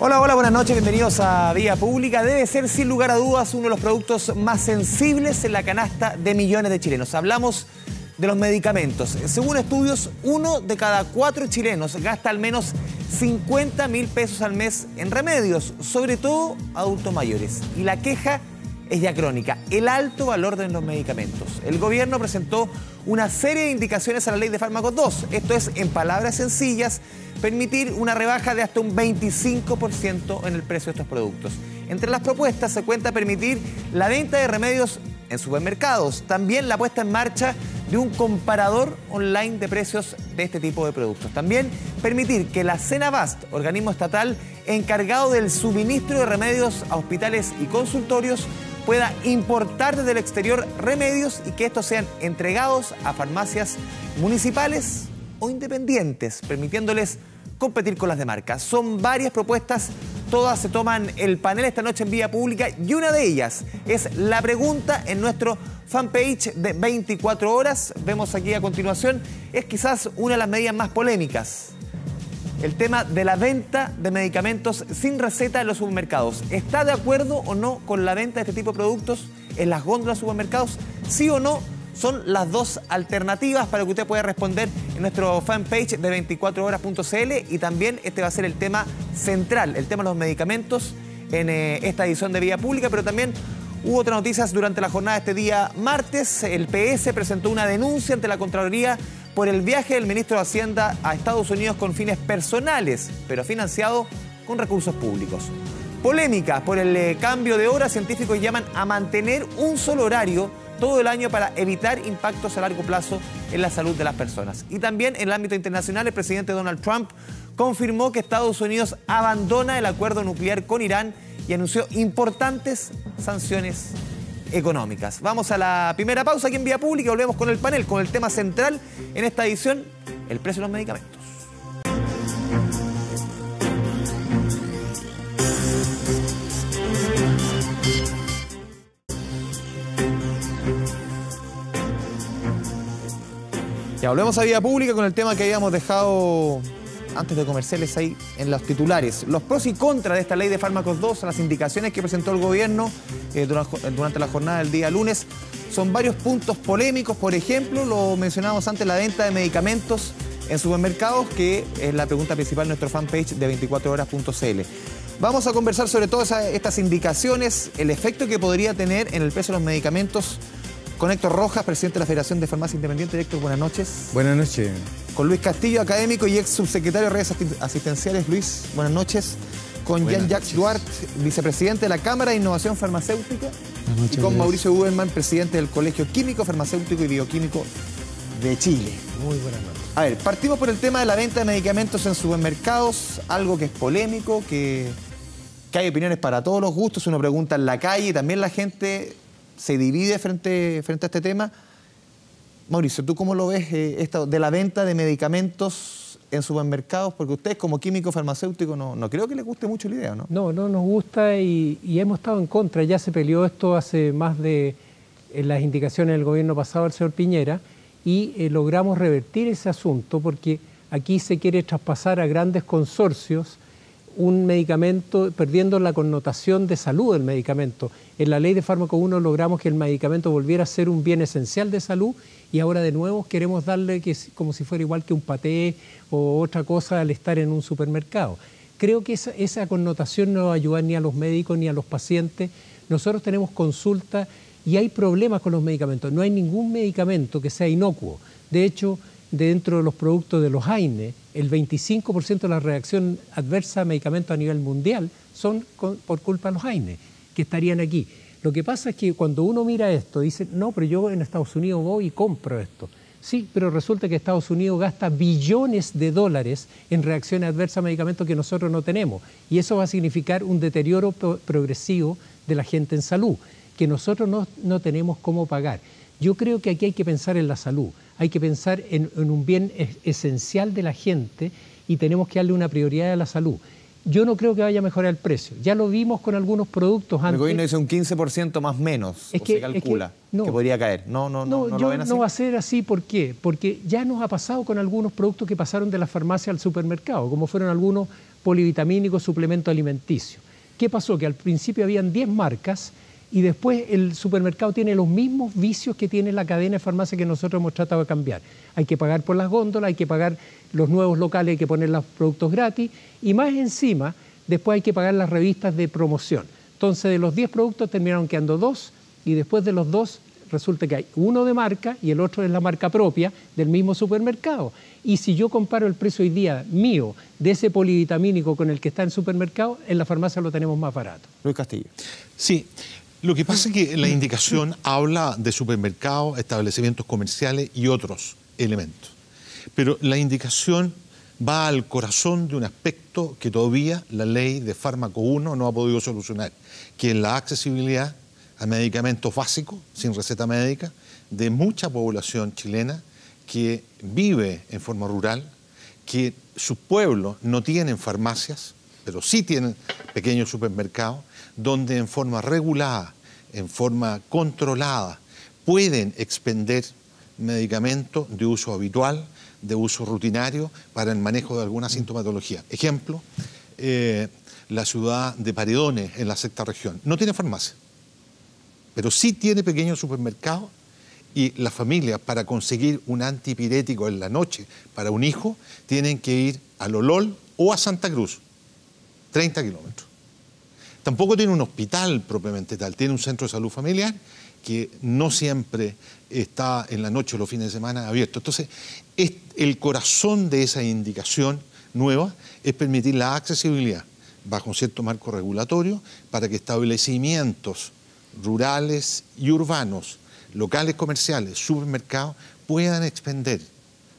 Hola, hola, buenas noches, bienvenidos a Vía Pública. Debe ser sin lugar a dudas uno de los productos más sensibles en la canasta de millones de chilenos. Hablamos de los medicamentos. Según estudios, 1 de cada 4 chilenos gasta al menos 50.000 pesos al mes en remedios, sobre todo adultos mayores. Y la queja es ya crónica, el alto valor de los medicamentos. El gobierno presentó una serie de indicaciones a la Ley de Fármacos 2. Esto es, en palabras sencillas, permitir una rebaja de hasta un 25% en el precio de estos productos. Entre las propuestas se cuenta permitir la venta de remedios en supermercados, también la puesta en marcha de un comparador online de precios de este tipo de productos. También permitir que la Cenabast, organismo estatal encargado del suministro de remedios a hospitales y consultorios, pueda importar desde el exterior remedios y que estos sean entregados a farmacias municipales o independientes, permitiéndoles competir con las de marca. Son varias propuestas, todas se toman el panel esta noche en Vía Pública y una de ellas es la pregunta en nuestro fanpage de 24 horas. Vemos aquí a continuación, es quizás una de las medidas más polémicas. El tema de la venta de medicamentos sin receta en los supermercados. ¿Está de acuerdo o no con la venta de este tipo de productos en las góndolas de supermercados? ¿Sí o no? Son las dos alternativas para que usted pueda responder en nuestro fanpage de 24horas.cl y también este va a ser el tema central, el tema de los medicamentos en esta edición de Vía Pública, pero también hubo otras noticias durante la jornada de este día martes. El PS presentó una denuncia ante la Contraloría por el viaje del ministro de Hacienda a Estados Unidos con fines personales, pero financiado con recursos públicos. Polémica por el cambio de hora, científicos llaman a mantener un solo horario todo el año para evitar impactos a largo plazo en la salud de las personas. Y también en el ámbito internacional, el presidente Donald Trump confirmó que Estados Unidos abandona el acuerdo nuclear con Irán y anunció importantes sanciones económicas. Vamos a la primera pausa aquí en Vía Pública y volvemos con el panel, con el tema central en esta edición, el precio de los medicamentos. Ya volvemos a Vía Pública con el tema que habíamos dejado antes de comerciales ahí en los titulares. Los pros y contras de esta Ley de Fármacos 2, las indicaciones que presentó el gobierno durante la jornada del día lunes, son varios puntos polémicos. Por ejemplo, lo mencionábamos antes, la venta de medicamentos en supermercados, que es la pregunta principal en nuestro fanpage de 24horas.cl. Vamos a conversar sobre todas estas indicaciones, el efecto que podría tener en el precio de los medicamentos, con Héctor Rojas, presidente de la Federación de Farmacia Independiente. Héctor, buenas noches. Buenas noches. Con Luis Castillo, académico y ex subsecretario de redes asistenciales. Luis, buenas noches. Con Jean-Jacques Duarte, vicepresidente de la Cámara de Innovación Farmacéutica. Buenas noches. Y con Mauricio Uberman, presidente del Colegio Químico, Farmacéutico y Bioquímico de Chile. Muy buenas noches. A ver, partimos por el tema de la venta de medicamentos en supermercados, algo que es polémico, que hay opiniones para todos los gustos. Uno pregunta en la calle y también la gente se divide frente a este tema. Mauricio, ¿tú cómo lo ves esto de la venta de medicamentos en supermercados? Porque ustedes como químico farmacéutico no creo que les guste mucho la idea, ¿no? No nos gusta y hemos estado en contra. Ya se peleó esto hace más de las indicaciones del gobierno pasado del señor Piñera y logramos revertir ese asunto porque aquí se quiere traspasar a grandes consorcios un medicamento, perdiendo la connotación de salud del medicamento. En la Ley de Fármaco 1 logramos que el medicamento volviera a ser un bien esencial de salud y ahora de nuevo queremos darle como si fuera igual que un paté o otra cosa al estar en un supermercado. Creo que esa connotación no va a ayudar ni a los médicos ni a los pacientes. Nosotros tenemos consulta y hay problemas con los medicamentos. No hay ningún medicamento que sea inocuo. De hecho, dentro de los productos de los AINE, el 25% de la reacción adversa a medicamentos a nivel mundial son por culpa de los AINE, que estarían aquí. Lo que pasa es que cuando uno mira esto, dice, no, pero yo en Estados Unidos voy y compro esto. Sí, pero resulta que Estados Unidos gasta billones de dólares en reacciones adversas a medicamentos que nosotros no tenemos. Y eso va a significar un deterioro progresivo de la gente en salud, que nosotros no tenemos cómo pagar. Yo creo que aquí hay que pensar en la salud, hay que pensar en un bien esencial de la gente y tenemos que darle una prioridad a la salud. Yo no creo que vaya a mejorar el precio. Ya lo vimos con algunos productos antes. El gobierno dice un 15% más menos, se calcula que podría caer. No lo ven así. No va a ser así, ¿por qué? Porque ya nos ha pasado con algunos productos que pasaron de la farmacia al supermercado, como fueron algunos polivitamínicos, suplemento alimenticio. ¿Qué pasó? Que al principio habían 10 marcas y después el supermercado tiene los mismos vicios que tiene la cadena de farmacia que nosotros hemos tratado de cambiar. Hay que pagar por las góndolas, hay que pagar los nuevos locales, hay que poner los productos gratis y más encima, después hay que pagar las revistas de promoción. Entonces, de los 10 productos terminaron quedando 2 y después de los 2 resulta que hay uno de marca y el otro es la marca propia del mismo supermercado. Y si yo comparo el precio hoy día mío de ese polivitamínico con el que está en el supermercado, en la farmacia lo tenemos más barato. Luis Castillo. Sí, lo que pasa es que la indicación habla de supermercados, establecimientos comerciales y otros elementos. Pero la indicación va al corazón de un aspecto que todavía la ley de fármaco 1 no ha podido solucionar, que es la accesibilidad a medicamentos básicos, sin receta médica, de mucha población chilena que vive en forma rural, que sus pueblos no tienen farmacias, pero sí tienen pequeños supermercados, donde en forma regulada, en forma controlada, pueden expender medicamentos de uso habitual, de uso rutinario, para el manejo de alguna sintomatología. Ejemplo, la ciudad de Paredones, en la sexta región, no tiene farmacia, pero sí tiene pequeños supermercados y las familias, para conseguir un antipirético en la noche para un hijo, tienen que ir a Lolol o a Santa Cruz, 30 kilómetros. Tampoco tiene un hospital propiamente tal, tiene un centro de salud familiar que no siempre está en la noche o los fines de semana abierto. Entonces, el corazón de esa indicación nueva es permitir la accesibilidad bajo un cierto marco regulatorio para que establecimientos rurales y urbanos, locales comerciales, supermercados, puedan expender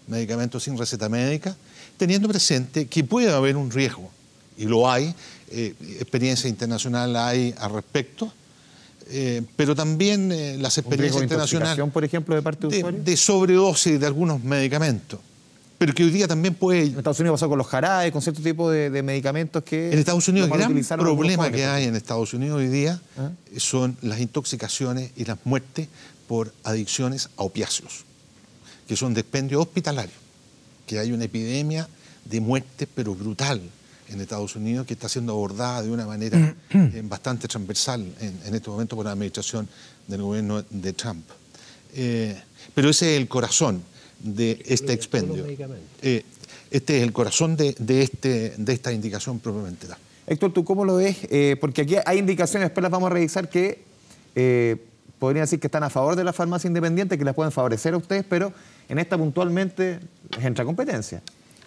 medicamentos sin receta médica, teniendo presente que puede haber un riesgo, y lo hay, experiencia internacional hay al respecto, pero también las experiencias internacionales, por ejemplo, de parte de usuarios, de sobredosis de algunos medicamentos, pero que hoy día también puede... En Estados Unidos pasó con los jarabes, con cierto tipo de medicamentos que... En Estados Unidos, el gran problema que hay en Estados Unidos hoy día son las intoxicaciones y las muertes por adicciones a opiáceos, que son dispendios hospitalarios, que hay una epidemia de muertes, pero brutal, en Estados Unidos, que está siendo abordada de una manera bastante transversal en este momento por la administración del gobierno de Trump. Pero ese es el corazón de este expendio. Este es el corazón de esta indicación propiamente tal. Héctor, ¿tú cómo lo ves? Porque aquí hay indicaciones, después las vamos a revisar, que podrían decir que están a favor de la farmacia independiente, que las pueden favorecer a ustedes, pero en esta puntualmente les entra competencia.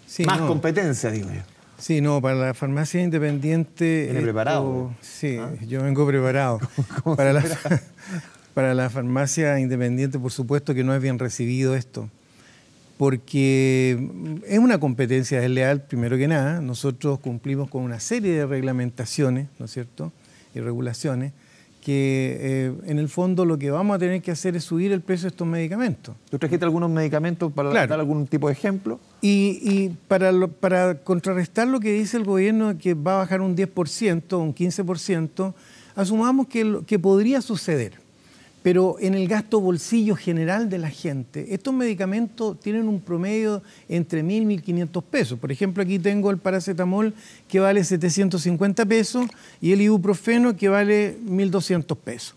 Sí, más competencia, digo yo. Sí, no, para la farmacia independiente... ¿Viene preparado? Sí, yo vengo preparado. Para la farmacia independiente, por supuesto que no es bien recibido esto, porque es una competencia desleal, primero que nada. Nosotros cumplimos con una serie de reglamentaciones, ¿no es cierto?, y regulaciones, que en el fondo lo que vamos a tener que hacer es subir el precio de estos medicamentos. ¿Tú trajiste algunos medicamentos para dar algún tipo de ejemplo? Y para contrarrestar lo que dice el gobierno, que va a bajar un 10%, un 15%, asumamos que podría suceder. Pero en el gasto bolsillo general de la gente, estos medicamentos tienen un promedio entre 1.000 y 1.500 pesos. Por ejemplo, aquí tengo el paracetamol que vale 750 pesos y el ibuprofeno que vale 1.200 pesos.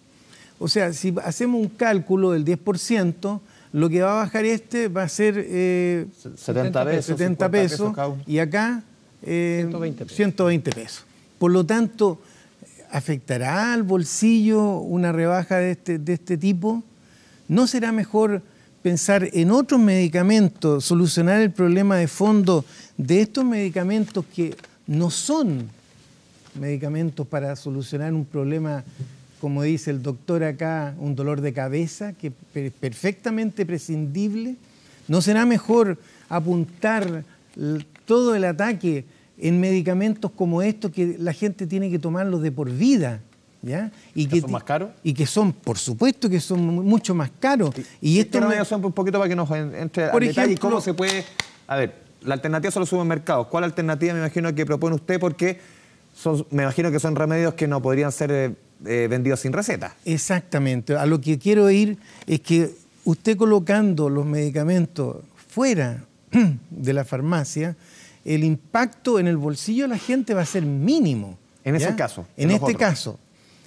O sea, si hacemos un cálculo del 10%, lo que va a bajar va a ser 70 pesos y acá 120 pesos. Por lo tanto, ¿afectará al bolsillo una rebaja de este tipo? ¿No será mejor pensar en otros medicamentos, solucionar el problema de fondo de estos medicamentos que no son medicamentos para solucionar un problema, como dice el doctor acá, un dolor de cabeza, que es perfectamente prescindible? ¿No será mejor apuntar todo el ataque en medicamentos como estos, que la gente tiene que tomarlos de por vida, ¿ya? Y que son más caros. Y que son, por supuesto, que son mucho más caros. Y esto no son un poquito para que nos entre al detalle cómo se puede... A ver, la alternativa son los supermercados. ¿Cuál alternativa me imagino que propone usted? Porque me imagino que son remedios que no podrían ser vendidos sin receta. Exactamente. A lo que quiero ir es que usted, colocando los medicamentos fuera de la farmacia, el impacto en el bolsillo de la gente va a ser mínimo. En ese ¿ya? caso. En este caso.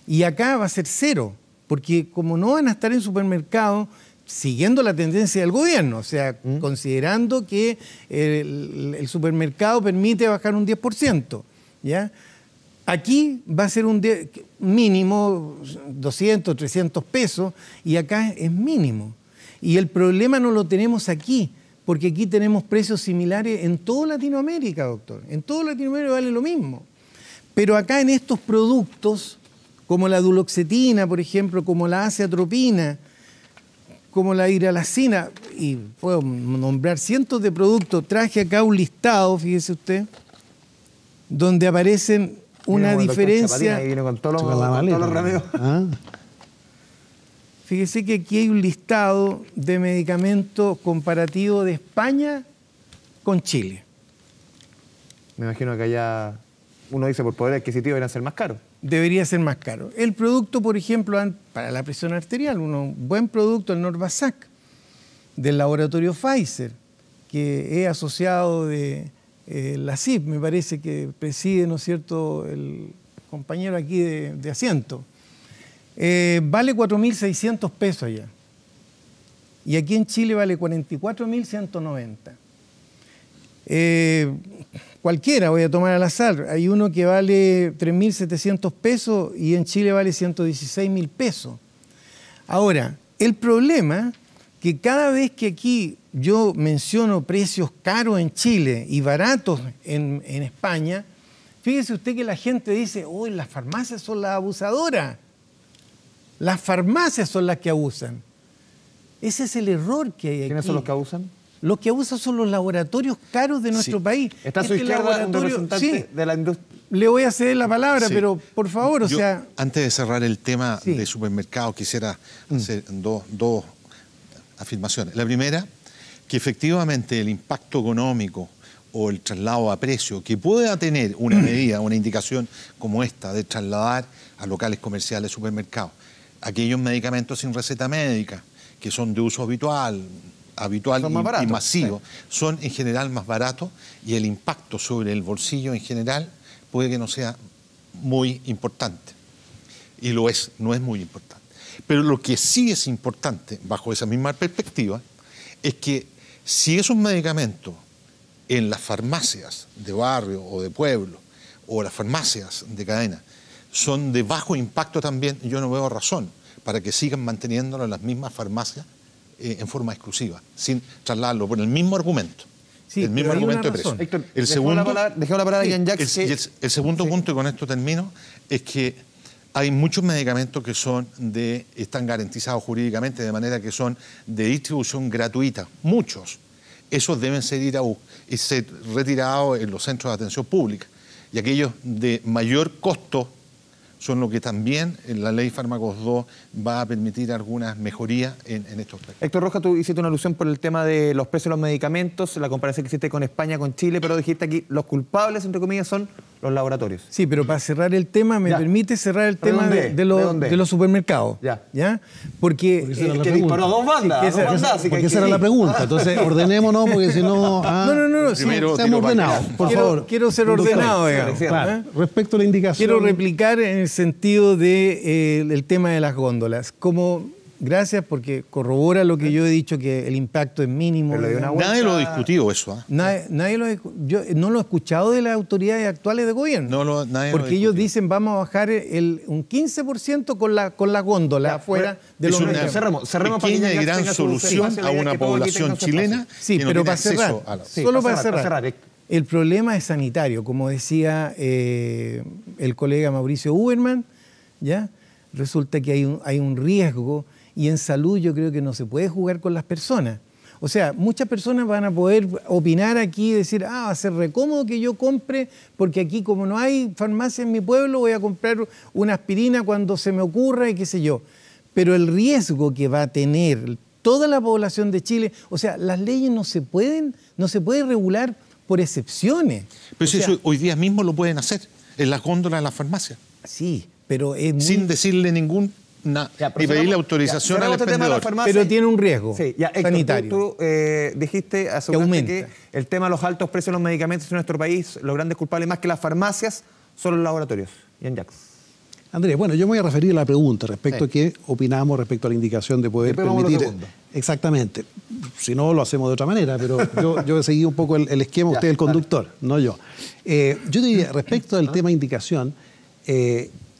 Y acá va a ser cero, porque como no van a estar en supermercados, siguiendo la tendencia del gobierno, o sea, considerando que el supermercado permite bajar un 10%, ¿ya? Aquí va a ser un mínimo 200, 300 pesos, y acá es mínimo. Y el problema no lo tenemos aquí, porque aquí tenemos precios similares en toda Latinoamérica, doctor. En toda Latinoamérica vale lo mismo. Pero acá en estos productos, como la duloxetina, por ejemplo, como la azeatropina, como la hidralacina, y puedo nombrar cientos de productos, traje acá un listado, fíjese usted, donde aparecen una diferencia. Ahí vino con todos los remedios. Fíjese que aquí hay un listado de medicamentos comparativo de España con Chile. Me imagino que allá uno dice por poder adquisitivo deberían ser más caros. Debería ser más caro. El producto, por ejemplo, para la presión arterial, un buen producto, el Norvasac, del laboratorio Pfizer, que es asociado de la CIP, me parece que preside, ¿no es cierto?, el compañero aquí de asiento. Vale 4.600 pesos allá. Y aquí en Chile vale 44.190. Cualquiera, voy a tomar al azar. Hay uno que vale 3.700 pesos y en Chile vale 116.000 pesos. Ahora, el problema que cada vez que aquí yo menciono precios caros en Chile y baratos en España, fíjese usted que la gente dice, uy, las farmacias son las abusadoras. Las farmacias son las que abusan. Ese es el error que hay aquí. ¿Quiénes son los que abusan? Los que abusan son los laboratorios caros de nuestro país. Está a su izquierda un representante de la industria. Le voy a ceder la palabra, Sí. pero por favor, Yo, antes de cerrar el tema de supermercados, quisiera hacer dos afirmaciones. La primera, que efectivamente el impacto económico o el traslado a precio que pueda tener una medida, una indicación como esta de trasladar a locales comerciales, supermercados, aquellos medicamentos sin receta médica, que son de uso habitual y masivo, son en general más baratos y el impacto sobre el bolsillo en general puede que no sea muy importante. Y lo es, no es muy importante. Pero lo que sí es importante, bajo esa misma perspectiva, es que si esos medicamentos en las farmacias de barrio o de pueblo o las farmacias de cadena son de bajo impacto también, yo no veo razón para que sigan manteniéndolo en las mismas farmacias en forma exclusiva, sin trasladarlo por el mismo argumento. Sí, el mismo argumento de precio. Héctor, el segundo, dejemos la palabra a Ian Jacks. El segundo punto, y con esto termino, es que hay muchos medicamentos que están garantizados jurídicamente, de manera que son de distribución gratuita. Muchos. Esos deben ser retirados en los centros de atención pública. Y aquellos de mayor costo son lo que también en la ley Fármacos 2 va a permitir algunas mejorías en estos aspectos. Héctor Rojas, tú hiciste una alusión por el tema de los precios de los medicamentos, la comparación que hiciste con España, con Chile, pero dijiste aquí los culpables, entre comillas, son los laboratorios. Sí, pero para cerrar el tema, me permite cerrar el tema de los supermercados. Ya. Porque que disparó dos bandas. Porque esa era la pregunta. Entonces, ordenémonos, porque si no... No. Seamos ordenados, por favor. Quiero ser ordenado, digamos. Claro. Respecto a la indicación... Quiero replicar en el sentido del tema de las góndolas. Gracias, porque corrobora lo que yo he dicho, que el impacto es mínimo. Nadie lo ha discutido eso. Yo no lo he escuchado de las autoridades actuales de gobierno. Porque ellos dicen vamos a bajar un 15% con la góndola afuera de los medicamentos. Cerremos pequeña y gran solución a una población chilena. Sí, pero para cerrar. Solo para cerrar. El problema es sanitario, como decía el colega Mauricio Uberman, ¿ya? Resulta que hay un riesgo. Y en salud yo creo que no se puede jugar con las personas. O sea, muchas personas van a poder opinar aquí y decir, va a ser recómodo que yo compre, porque aquí como no hay farmacia en mi pueblo, voy a comprar una aspirina cuando se me ocurra y qué sé yo. Pero el riesgo que va a tener toda la población de Chile, o sea, las leyes no se pueden regular por excepciones. Pero si eso hoy día mismo lo pueden hacer, en las góndolas de las farmacias. Sí, pero es muy... Sin decirle ningún ni pedirle autorización al expendedor. Pero tiene un riesgo sanitario. Tú dijiste, aseguraste que el tema de los altos precios de los medicamentos en nuestro país, los grandes culpables más que las farmacias son los laboratorios. Ian Jacks. Andrés, bueno, yo me voy a referir a la pregunta respecto a qué opinamos respecto a la indicación de poder permitir. Exactamente. Si no, lo hacemos de otra manera, pero yo seguí un poco el esquema, usted el conductor, no yo. Yo diría, respecto al tema de indicación,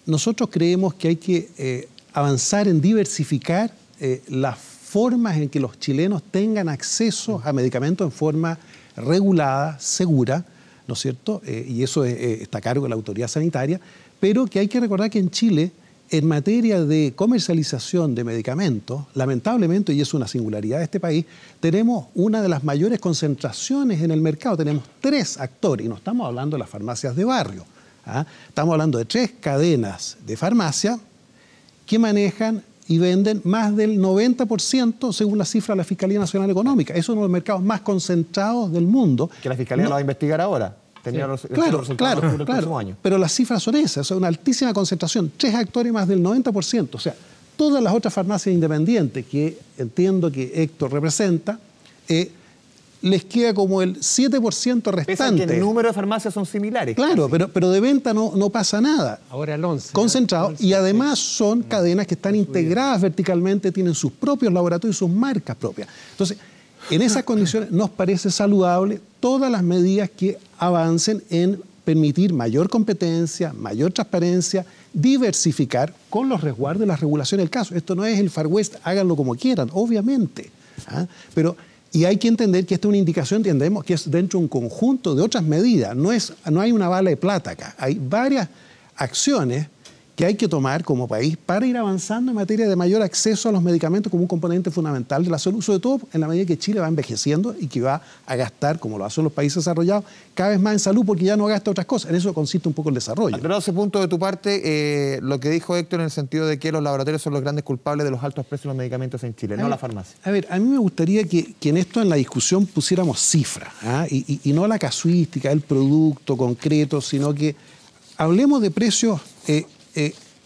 nosotros creemos que hay que avanzar en diversificar las formas en que los chilenos tengan acceso a medicamentos en forma regulada, segura, ¿no es cierto? Y eso está a cargo de la autoridad sanitaria, pero que hay que recordar que en Chile, en materia de comercialización de medicamentos, lamentablemente, y es una singularidad de este país, tenemos una de las mayores concentraciones en el mercado. Tenemos 3 actores, y no estamos hablando de las farmacias de barrio. Estamos hablando de 3 cadenas de farmacia que manejan y venden más del 90% según la cifra de la Fiscalía Nacional Económica. Es uno de los mercados más concentrados del mundo. Que la Fiscalía lo va a investigar ahora. Claro, pero las cifras son esas, es una altísima concentración, 3 actores más del 90%, o sea, todas las otras farmacias independientes que entiendo que Héctor representa, les queda como el 7% restante. Pese a que el número de farmacias son similares. Claro, pero de venta no pasa nada. Ahora el 11. Concentrado, y además son cadenas que están integradas verticalmente, tienen sus propios laboratorios y sus marcas propias. Entonces, en esas condiciones nos parece saludable todas las medidas que avancen en permitir mayor competencia, mayor transparencia, diversificar con los resguardos de las regulaciones del caso. Esto no es el Far West, háganlo como quieran, obviamente. Y hay que entender que esta es una indicación, entendemos que es dentro de un conjunto de otras medidas. No hay una bala de plata acá. Hay varias acciones que hay que tomar como país para ir avanzando en materia de mayor acceso a los medicamentos como un componente fundamental de la salud, sobre todo en la medida que Chile va envejeciendo y que va a gastar, como lo hacen los países desarrollados, cada vez más en salud porque ya no gasta otras cosas. En eso consiste un poco el desarrollo. Aclarado ese punto de tu parte, lo que dijo Héctor en el sentido de que los laboratorios son los grandes culpables de los altos precios de los medicamentos en Chile, no la farmacia. A ver, a mí me gustaría que en esto, en la discusión, pusiéramos cifras, y no la casuística, el producto concreto, sino que hablemos de precios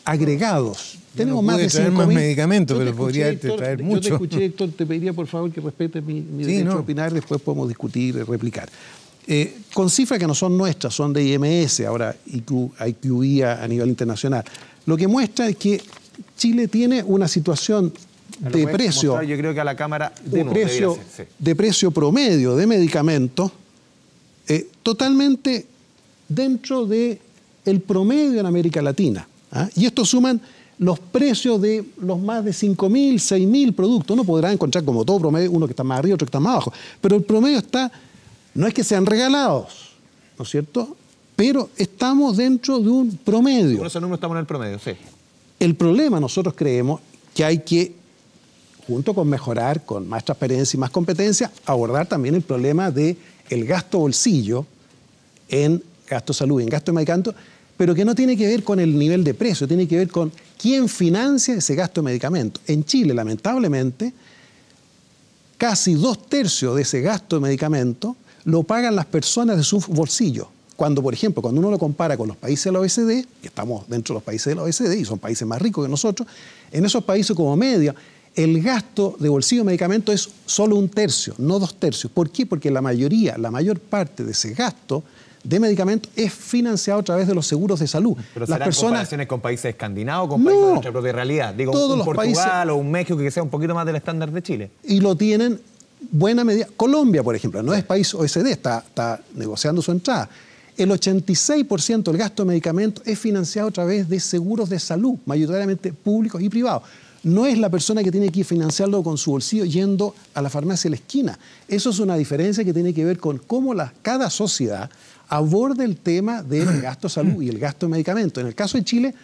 agregados. Tenemos más de 5.000 medicamentos, pero podría traer mucho. Yo te escuché, Héctor, te pediría por favor que respetes mi derecho a opinar, después podemos discutir y replicar. Con cifras que no son nuestras, son de IMS, ahora IQVIA a nivel internacional. Lo que muestra es que Chile tiene una situación de precio, mostrar, yo creo que a la cámara de precio promedio de medicamentos totalmente dentro del promedio en América Latina. Y esto suman los precios de los más de 5.000, 6.000 productos. Uno podrá encontrar como todo promedio, uno que está más arriba, otro que está más abajo. Pero el promedio está, no es que sean regalados, ¿no es cierto? Pero estamos dentro de un promedio. Por ese número estamos en el promedio, sí. El problema, nosotros creemos que hay que, junto con mejorar, con más transparencia y más competencia, abordar también el problema del gasto bolsillo en gasto de salud, en gasto de medicamentos, pero que no tiene que ver con el nivel de precio, tiene que ver con quién financia ese gasto de medicamentos. En Chile, lamentablemente, casi 2/3 de ese gasto de medicamentos lo pagan las personas de su bolsillo. Cuando, por ejemplo, cuando uno lo compara con los países de la OECD, que estamos dentro de los países de la OECD y son países más ricos que nosotros, en esos países como media, el gasto de bolsillo de medicamentos es solo 1/3, no 2/3. ¿Por qué? Porque la mayor parte de ese gasto de medicamentos es financiado a través de los seguros de salud. Pero ¿serán comparaciones con países escandinavos, con países de nuestra propia realidad? Digo, un Portugal o un México que sea un poquito más del estándar de Chile. Y lo tienen buena medida. Colombia, por ejemplo, no es país OECD, está negociando su entrada. El 86% del gasto de medicamentos es financiado a través de seguros de salud, mayoritariamente públicos y privados. No es la persona que tiene que financiarlo con su bolsillo yendo a la farmacia de la esquina. Eso es una diferencia que tiene que ver con cómo cada sociedad aborda el tema del gasto de salud y el gasto de medicamentos. En el caso de Chile,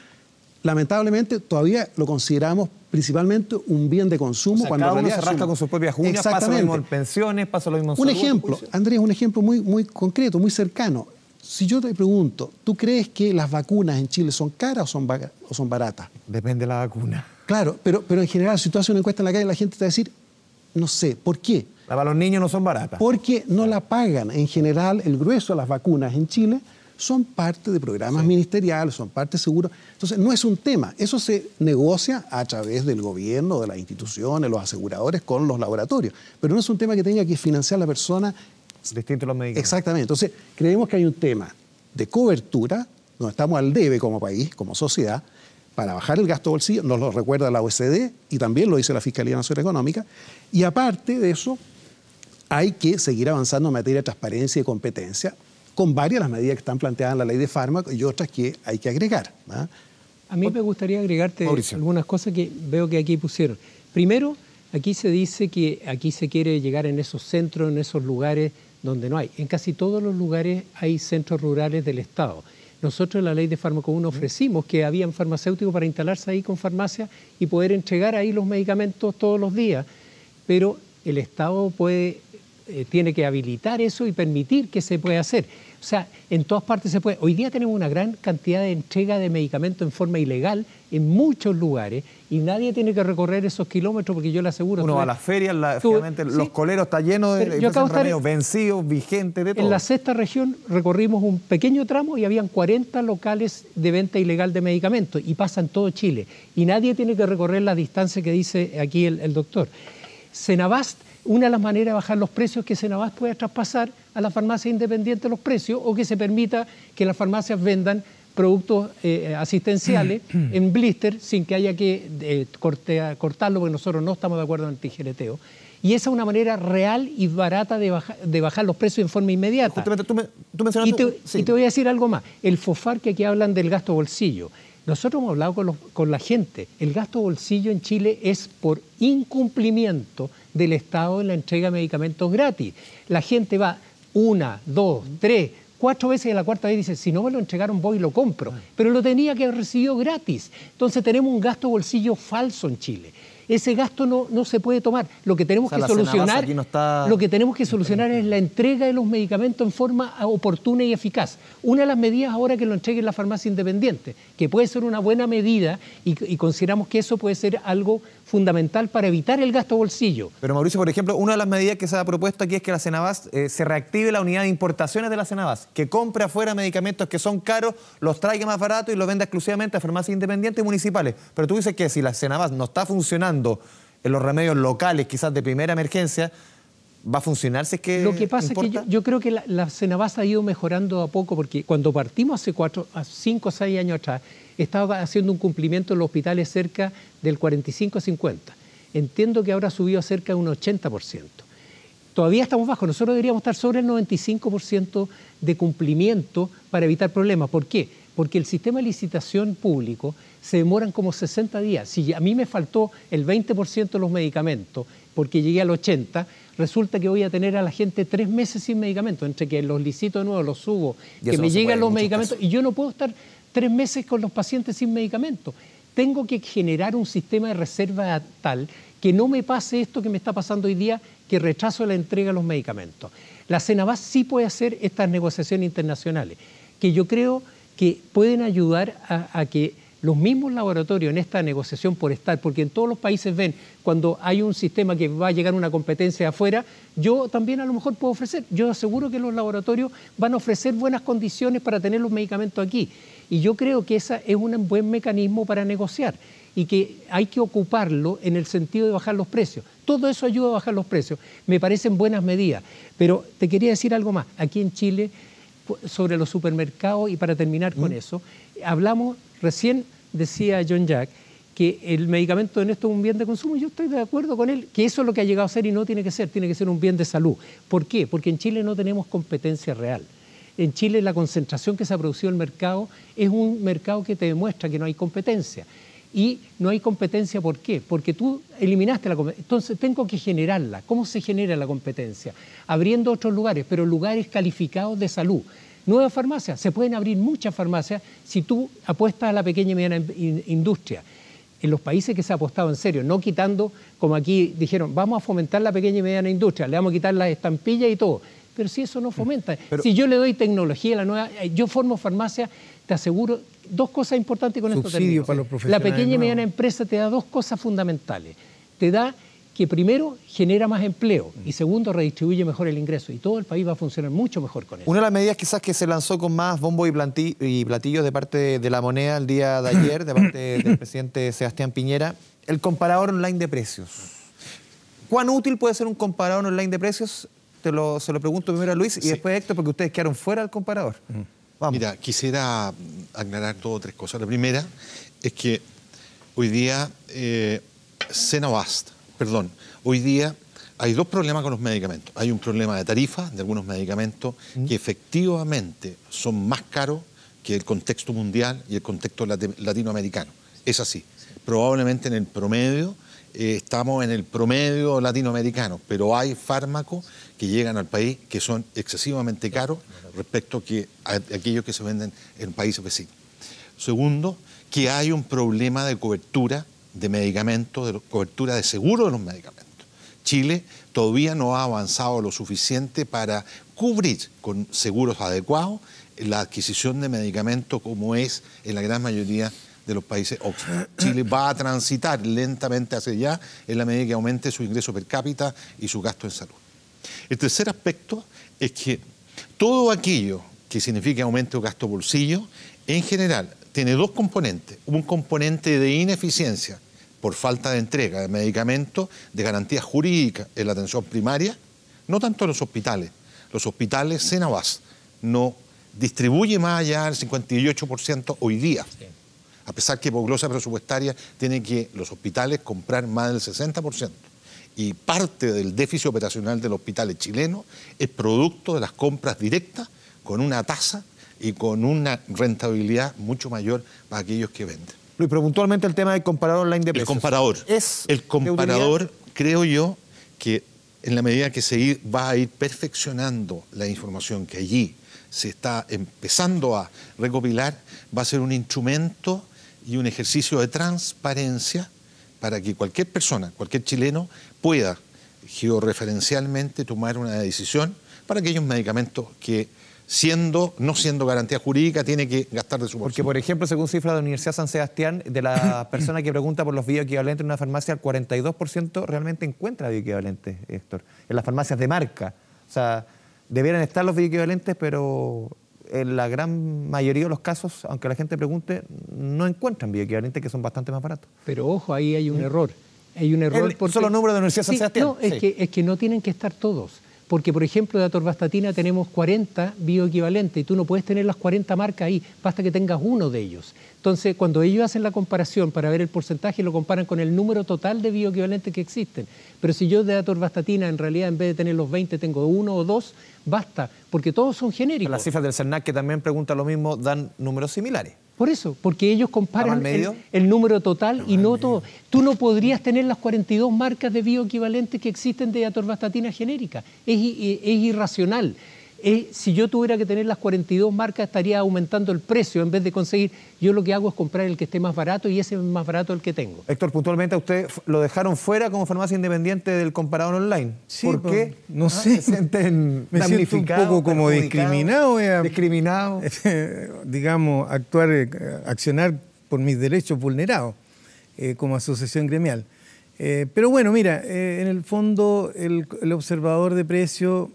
lamentablemente, todavía lo consideramos principalmente un bien de consumo. O sea, cuando cada uno se rasca con sus propias uñas, pasa lo mismo en pensiones, pasa lo mismo en salud. Un ejemplo, Andrés, un ejemplo muy concreto, muy cercano. Si yo te pregunto, ¿tú crees que las vacunas en Chile son caras o son baratas? Depende de la vacuna. Claro, pero en general, si tú haces una encuesta en la calle, la gente te va a decir, no sé, ¿por qué? Para los niños no son baratas. Porque no la pagan. En general, el grueso de las vacunas en Chile son parte de programas ministeriales, son parte de seguros. Entonces, no es un tema. Eso se negocia a través del gobierno, de las instituciones, los aseguradores con los laboratorios. Pero no es un tema que tenga que financiar la persona. Distinto a los medicamentos. Exactamente. Entonces, creemos que hay un tema de cobertura, donde estamos al debe como país, como sociedad, para bajar el gasto bolsillo, nos lo recuerda la OECD y también lo dice la Fiscalía Nacional Económica. Y aparte de eso, hay que seguir avanzando en materia de transparencia y competencia, con varias de las medidas que están planteadas en la ley de fármacos y otras que hay que agregar. A mí me gustaría agregarte algunas cosas que veo que aquí pusieron. Primero, aquí se dice que aquí se quiere llegar en esos centros, en esos lugares donde no hay. En casi todos los lugares hay centros rurales del Estado. Nosotros en la ley de fármaco 1 ofrecimos que habían farmacéuticos para instalarse ahí con farmacia y poder entregar ahí los medicamentos todos los días, pero el Estado tiene que habilitar eso y permitir que se pueda hacer. O sea, en todas partes se puede. Hoy día tenemos una gran cantidad de entrega de medicamentos en forma ilegal en muchos lugares y nadie tiene que recorrer esos kilómetros porque yo le aseguro... Uno va a las ferias, los coleros están llenos de remedios vencidos, vigentes, de todo. En la sexta región recorrimos un pequeño tramo y habían 40 locales de venta ilegal de medicamentos y pasan todo Chile. Y nadie tiene que recorrer la distancia que dice aquí el doctor. Senabast, una de las maneras de bajar los precios es que Senabast pueda traspasar a la farmacia independiente los precios o que se permita que las farmacias vendan productos asistenciales en blister sin que haya que cortarlo, porque nosotros no estamos de acuerdo en el tijereteo. Y esa es una manera real y barata de bajar los precios en forma inmediata. Justamente tú mencionaste... Y te voy a decir algo más. El FOFAR, que aquí hablan del gasto bolsillo. Nosotros hemos hablado con la gente. El gasto bolsillo en Chile es por incumplimiento del Estado en la entrega de medicamentos gratis. La gente va 1, 2, 3, 4 veces y a la cuarta vez dice, si no me lo entregaron voy y lo compro. Pero lo tenía que haber recibido gratis. Entonces tenemos un gasto bolsillo falso en Chile. Ese gasto no se puede tomar. Lo que tenemos que solucionar, es la entrega de los medicamentos en forma oportuna y eficaz. Una de las medidas ahora que lo entregue en la farmacia independiente, que puede ser una buena medida y consideramos que eso puede ser algo fundamental para evitar el gasto bolsillo. Pero Mauricio, por ejemplo, una de las medidas que se ha propuesto aquí es que la Senabast se reactive la unidad de importaciones de la Senabast, que compre afuera medicamentos que son caros, los traiga más barato y los venda exclusivamente a farmacias independientes y municipales. Pero tú dices que si la Senabast no está funcionando en los remedios locales, quizás de primera emergencia, ¿va a funcionar si es que Lo que pasa importa? es que yo creo que la Senabast ha ido mejorando a poco, porque cuando partimos hace 5 o 6 años atrás, estaba haciendo un cumplimiento en los hospitales cerca del 45-50. Entiendo que ahora ha subido a cerca de un 80%. Todavía estamos bajos. Nosotros deberíamos estar sobre el 95% de cumplimiento para evitar problemas. ¿Por qué? Porque el sistema de licitación público se demoran como 60 días. Si a mí me faltó el 20% de los medicamentos porque llegué al 80%, resulta que voy a tener a la gente 3 meses sin medicamentos, entre que los licito de nuevo, los subo, que me llegan los medicamentos, y yo no puedo estar 3 meses con los pacientes sin medicamentos. Tengo que generar un sistema de reserva tal que no me pase esto que me está pasando hoy día, que retraso la entrega de los medicamentos. La Senabast sí puede hacer estas negociaciones internacionales, que yo creo que pueden ayudar a que los mismos laboratorios en esta negociación por estar, porque en todos los países ven, cuando hay un sistema que va a llegar una competencia de afuera, yo también a lo mejor puedo ofrecer. Yo aseguro que los laboratorios van a ofrecer buenas condiciones para tener los medicamentos aquí. Y yo creo que ese es un buen mecanismo para negociar y que hay que ocuparlo en el sentido de bajar los precios. Todo eso ayuda a bajar los precios. Me parecen buenas medidas. Pero te quería decir algo más. Aquí en Chile, sobre los supermercados, y para terminar con eso, hablamos, recién decía John Jack, que el medicamento en esto es un bien de consumo, y yo estoy de acuerdo con él, que eso es lo que ha llegado a ser y no tiene que ser un bien de salud. ¿Por qué? Porque en Chile no tenemos competencia real. En Chile la concentración que se ha producido en el mercado es un mercado que te demuestra que no hay competencia. Y no hay competencia, ¿por qué? Porque tú eliminaste la competencia. Entonces tengo que generarla. ¿Cómo se genera la competencia? Abriendo otros lugares, pero lugares calificados de salud. Nuevas farmacias. Se pueden abrir muchas farmacias si tú apuestas a la pequeña y mediana industria. En los países que se ha apostado en serio, no quitando, como aquí dijeron, vamos a fomentar la pequeña y mediana industria, le vamos a quitar las estampillas y todo. Pero si eso no fomenta, si yo le doy tecnología a la nueva, yo formo farmacia, te aseguro, 2 cosas importantes con esto termino. Para los profesionales. La pequeña y mediana empresa te da 2 cosas fundamentales. Te da que primero genera más empleo y segundo redistribuye mejor el ingreso y todo el país va a funcionar mucho mejor con eso. Una de las medidas quizás que se lanzó con más bombo y platillos de parte de la moneda el día de ayer, de parte del presidente Sebastián Piñera, el comparador online de precios. ¿Cuán útil puede ser un comparador online de precios? Se lo pregunto primero a Luis y después a Héctor, porque ustedes quedaron fuera del comparador. Vamos. Mira, quisiera aclarar dos o tres cosas. La primera es que hoy día hoy día hay dos problemas con los medicamentos. Hay un problema de tarifa de algunos medicamentos que efectivamente son más caros que el contexto mundial y el contexto latinoamericano. Es así. Probablemente en el promedio, estamos en el promedio latinoamericano, pero hay fármacos que llegan al país que son excesivamente caros respecto a aquellos que se venden en países vecinos. Segundo, que hay un problema de cobertura de medicamentos, de cobertura de seguro de los medicamentos. Chile todavía no ha avanzado lo suficiente para cubrir con seguros adecuados la adquisición de medicamentos como es en la gran mayoría de los países occidentales. Chile va a transitar lentamente hacia allá en la medida que aumente su ingreso per cápita y su gasto en salud. El tercer aspecto es que todo aquello que signifique aumento de gasto bolsillo, en general, tiene dos componentes. Un componente de ineficiencia por falta de entrega de medicamentos de garantías jurídicas en la atención primaria, no tanto en los hospitales. Los hospitales, Senabas no distribuye más allá del 58% hoy día. Sí. A pesar que por glosa presupuestaria tienen que los hospitales comprar más del 60%. Y parte del déficit operacional de los hospitales chilenos es producto de las compras directas con una tasa y con una rentabilidad mucho mayor para aquellos que venden. Luis, pero puntualmente el tema del comparador online de precios. El comparador, creo yo, que en la medida que se va a ir perfeccionando la información que allí se está empezando a recopilar, va a ser un instrumento y un ejercicio de transparencia para que cualquier persona, cualquier chileno, pueda georreferencialmente tomar una decisión para aquellos medicamentos que, no siendo garantía jurídica, tiene que gastar de su bolsillo. Porque, por ejemplo, según cifras de la Universidad San Sebastián, de la persona que pregunta por los bioequivalentes en una farmacia, el 42% realmente encuentra bioequivalentes, Héctor, en las farmacias de marca. O sea, debieran estar los bioequivalentes, pero en la gran mayoría de los casos, aunque la gente pregunte, no encuentran bioequivalentes que son bastante más baratos. Pero ojo, ahí hay un error. Hay un error porque... ¿Son los números de la Universidad San Sebastián? No, es que no tienen que estar todos. Porque, por ejemplo, de atorvastatina tenemos 40 bioequivalentes y tú no puedes tener las 40 marcas ahí, basta que tengas uno de ellos. Entonces, cuando ellos hacen la comparación para ver el porcentaje, lo comparan con el número total de bioequivalentes que existen. Pero si yo de atorvastatina, en realidad, en vez de tener los 20, tengo uno o dos, basta, porque todos son genéricos. Las cifras del CERNAC, que también pregunta lo mismo, dan números similares. Por eso, porque ellos comparan el número total y no todo. Tú no podrías tener las 42 marcas de bioequivalentes que existen de atorvastatina genérica. Es irracional. Si yo tuviera que tener las 42 marcas, estaría aumentando el precio en vez de conseguir. Yo lo que hago es comprar el que esté más barato y ese es más barato el que tengo. Héctor, puntualmente a usted lo dejaron fuera como farmacia independiente del comparador online. Sí, ¿por qué? No sé. ¿Se sienten me siento un poco como discriminado. Discriminado. Digamos, accionar por mis derechos vulnerados como asociación gremial. Pero bueno, mira, en el fondo el observador de precios,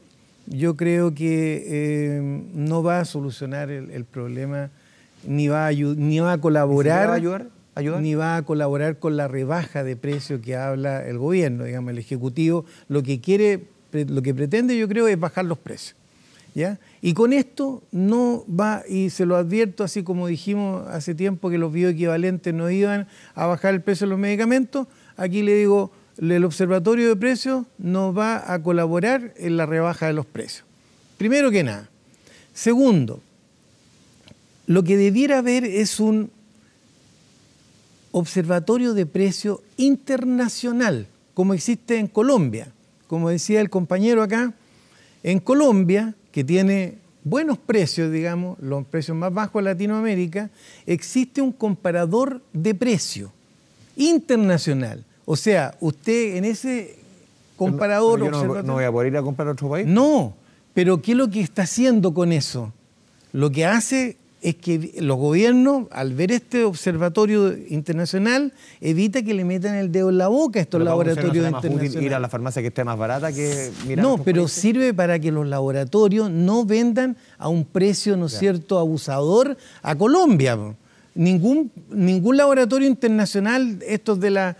yo creo que no va a solucionar el problema, ni va a colaborar, ni va a colaborar con la rebaja de precios que habla el gobierno, digamos, el Ejecutivo. Lo que pretende, yo creo, es bajar los precios, ¿ya? Y con esto no va, y se lo advierto, así como dijimos hace tiempo que los bioequivalentes no iban a bajar el precio de los medicamentos, aquí le digo, el Observatorio de Precios no va a colaborar en la rebaja de los precios. Primero que nada. Segundo, lo que debiera haber es un observatorio de precios internacional, como existe en Colombia. Como decía el compañero acá, en Colombia, que tiene buenos precios, digamos, los precios más bajos de Latinoamérica, existe un comparador de precio internacional. O sea, usted en ese comparador... Pero yo no voy a poder ir a comprar a otro país. No, pero ¿qué es lo que está haciendo con eso? Lo que hace es que los gobiernos, al ver este observatorio internacional, evita que le metan el dedo en la boca a estos laboratorios internacionales. Ir a la farmacia que esté más barata que mirar. No, pero sirve para que los laboratorios no vendan a un precio, ¿no es cierto?, abusador a Colombia. Ningún laboratorio internacional, estos de las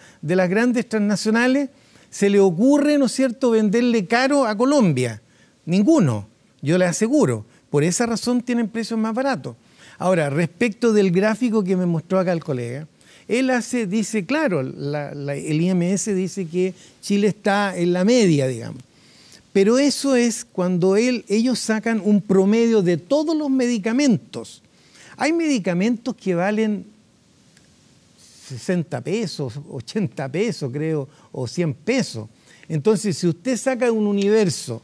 grandes transnacionales, se le ocurre, ¿no es cierto?, venderle caro a Colombia. Ninguno, yo le aseguro. Por esa razón tienen precios más baratos. Ahora, respecto del gráfico que me mostró acá el colega, él dice, claro, el IMS dice que Chile está en la media, digamos. Pero eso es cuando ellos sacan un promedio de todos los medicamentos. Hay medicamentos que valen 60 pesos, 80 pesos creo, o 100 pesos. Entonces, si usted saca un universo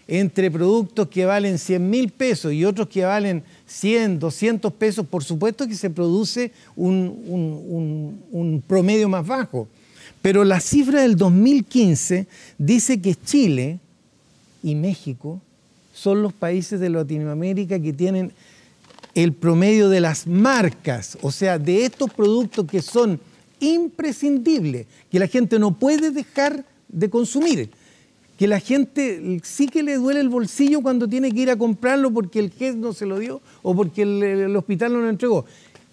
entre productos que valen 100.000 pesos y otros que valen 100, 200 pesos, por supuesto que se produce un promedio más bajo. Pero la cifra del 2015 dice que Chile y México son los países de Latinoamérica que tienen el promedio de las marcas, o sea, de estos productos que son imprescindibles, que la gente no puede dejar de consumir, que la gente sí que le duele el bolsillo cuando tiene que ir a comprarlo porque el GES no se lo dio o porque el hospital no lo entregó.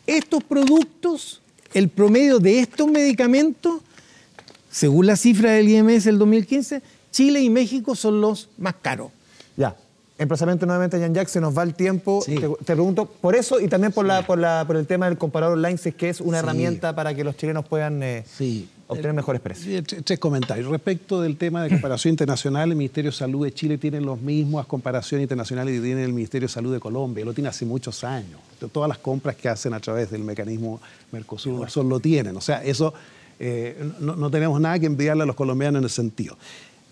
Estos productos, el promedio de estos medicamentos, según la cifra del IMS del 2015, Chile y México son los más caros. Ya. Emplazamiento nuevamente, Jean-Jacques, se nos va el tiempo. Sí. Te pregunto por eso y también por el tema del comparador online, si es que es una herramienta para que los chilenos puedan obtener mejores precios. Tres comentarios. Respecto del tema de comparación internacional, el Ministerio de Salud de Chile tiene las mismas comparaciones internacionales que tiene el Ministerio de Salud de Colombia. Lo tiene hace muchos años. Todas las compras que hacen a través del mecanismo Mercosur lo tienen. O sea, eso no tenemos nada que envidiarle a los colombianos en ese sentido.